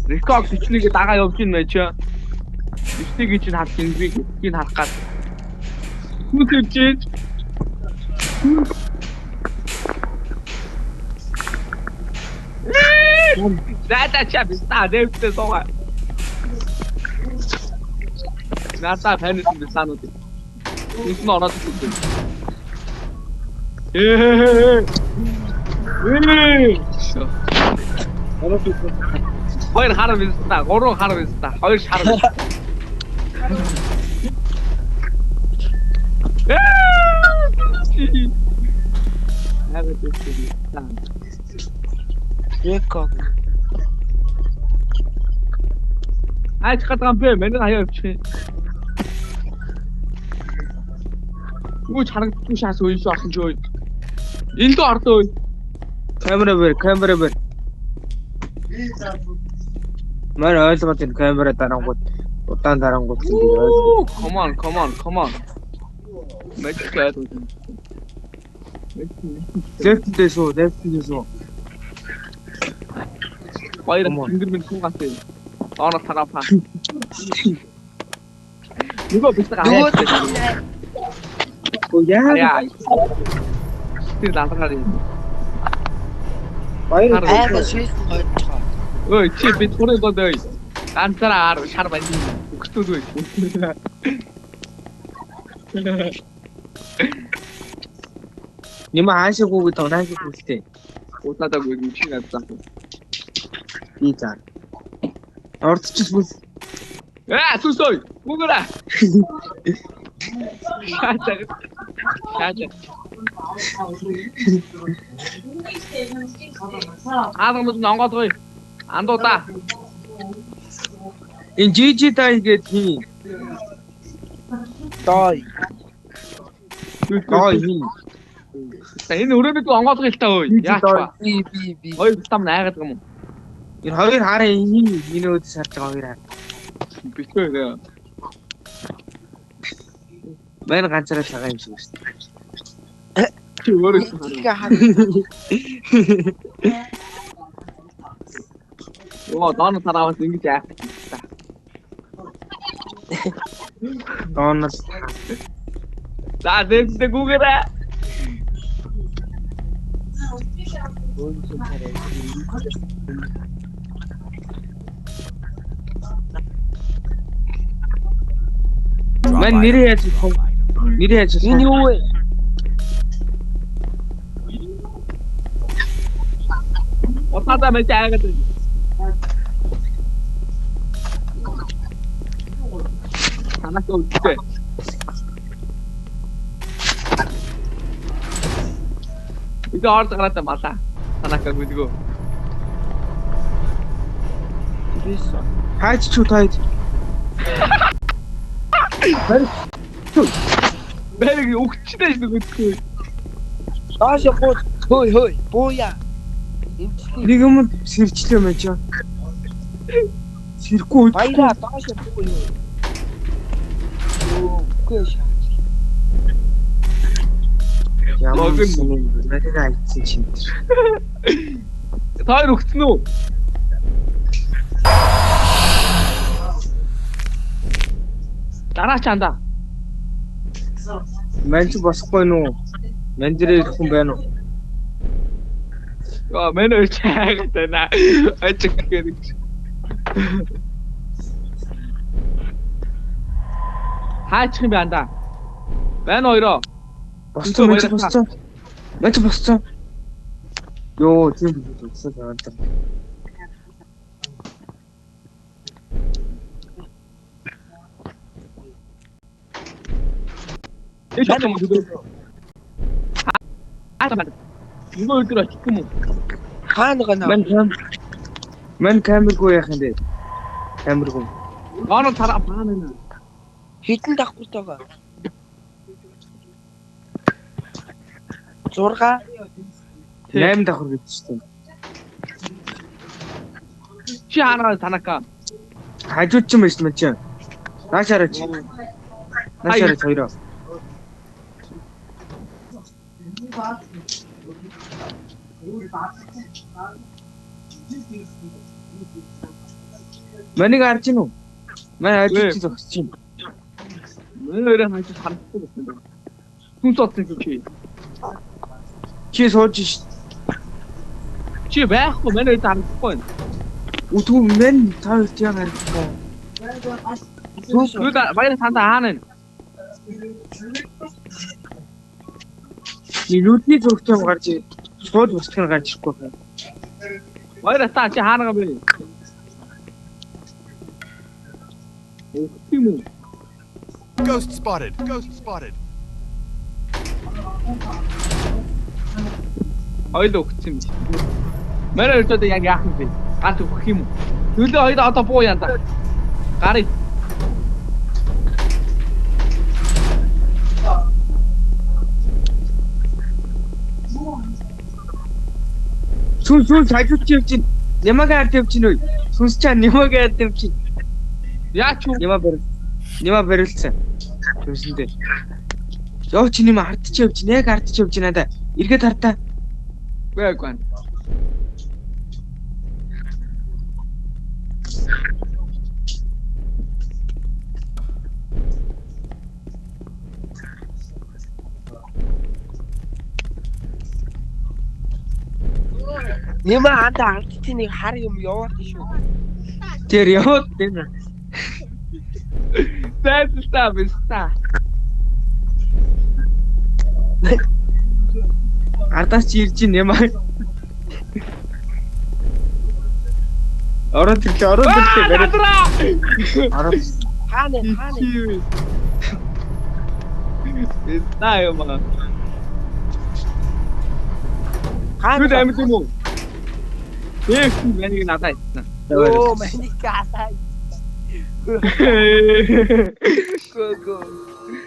Рекорд бичнийг дагаа явж ийн мэж. Бичнийг чинь харах юм би гэдгийг харах гад. Хүсэж. Зайта чам ста дэвтэ сога. Ната фэнэс бисанууд. Үс нь ороод ирсэн. Ороод ирсэн. Хоёр хар бисна, гурван хар бисна, хоёр шар. Рекорд. Айч гадаг бэ? Манай хаяа явчих. Үгүй харагдахгүй шаас үеш орсон ч өө. Энд л ордоо. Камера бэр. Мань ойлгоод энэ камера дарангууд удаан дарангууд ингэ Come on. Magic байд. left дэсөө. Баяр тэнгэр минь суугаатай. Ороо тараапаа. Нөгөө бистэг аваад. Оо яа. Тэр даалгаар юм. Баяр Айга шийх гоцгоо. Ой чи би түрээ годой. Ганцаараа шар байна. Өгтөөгүй. Нима хаашаагүй тонаашгүй үлдээ. Утаагүй юм чи надад. Би заа. Ордчихвол Сүсой. Мугара. Шаачаа. Аадмууд нонгодгой. Андуудаа. энэ жижи тай гээд хин. Дай. Хин. Энэ өрөөний онгоодгой л таа өө. Яач ба. Би. Хоёр там найгаад юм уу? Энэ хоёр хараа энэ өөд шарж байгаа хоёр хараа. Битээ. Мань ганцаараа цагаан юм шиг шүү дээ. Чи өөрөө хараа. Оо дон таравас ингэж яах вэ? Доонос За дэвдэ гүгэрэ. Мань нэрээ яаж хов? Нэрээ яаж Энэ юу вэ? Отада мэж аагаад. Танах үстэй. ಇದು ಆರ್ತ ಕರತ ಮಾತಾ танах гүдгөө. хаач чуу тайд. Бэрэг өгчтэй шүү гүдгөө. Тааш боо. Хөөй. Бууя. Нэг юм сэрчлээ мэж. Сэрхгүй. Баяра тааш буу юу. Үгүй шаа. Ямар юм надад айцсан чинь. Таар өгсөн үү? Дараа чанда. Мань босхгүй нүү? Мань дээр ирэх хүн байна уу? Яа, мэн өөр чаагаад байна. Ажиг гэх. Хаачих юм бэ анда? Байна хоёроо. Босцоо. Йоо, тийм босцоо яваад. Эш юм уу? Аа байна. Юу өдөр очих юм уу? Хаана гана? Мань камергүй яах юм бэ? Камергүй. Гоо тараа баана. Хитэн давхартайгаа. 6 8 давхар гэж чинь. Чи ханаа танака. Хажууд ч юм байна мэн чинь. Наашаараач. Наашаараач хоёроо. Манийг харж гин үү? Манай ажил чи зогсож чинь. Мэн өөрөө хажиж харахгүй байсан. Хүн цоцсон чи. Чи сууж ш. Чи байхгүй мэн өөрөө харахгүй. Үтгүү мен та хоёрт яг харахгүй. Сүүс. Юу да баяр танда хаана вэ? Илүүдний зургтай гарч шууд бусдыг гарч ирэхгүй байна. Баяр та чи хаана бэ? Тийм үү? Ghost spotted. Ghost spotted. Хоёул өгсөн юм. Мэрэ өөртөө яг яах юм бэ? Ганц өгөх юм уу? Төлөө хоёул одоо буу янда. Гарыг. Сүн хажууд чи явж чинь. Нямаг ард явж чинь үү? Сүнс чаа нямаг ард явж чинь. Яач юу? Нямаг барилсан. Сүнсэндээ. Яа чи нэм ард чи явж чинь. Яг ард чи явж чинь надаа. Эргээд хартаа. Бэгвэн. Нэмэ ханда алдчих нэг хар юм яваад шүү. Тэр яваад байна. Бэста. Ардаас чи ирж чинь нямаг. Ороод ирлээ бариад. Ороод Хаана. Бэста юм аа. Хаана. Юу амт юм уу? Их мэнийг надад хэлсэн. Оо маник касай. Го.